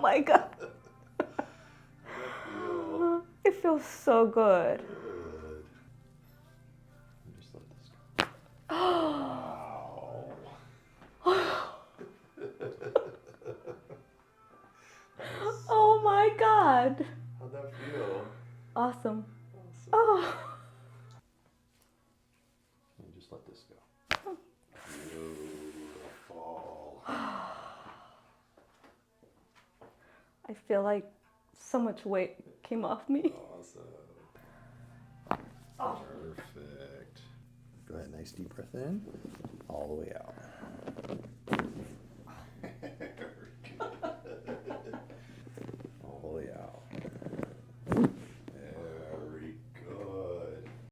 my God. It feels so good. Good. Just let this go. Wow. Oh my God. How'd that feel? Awesome. Awesome. Oh. And just let this go. Beautiful. I feel like so much weight came off me. Awesome. Oh. Perfect. Go ahead, nice deep breath in, all the way out.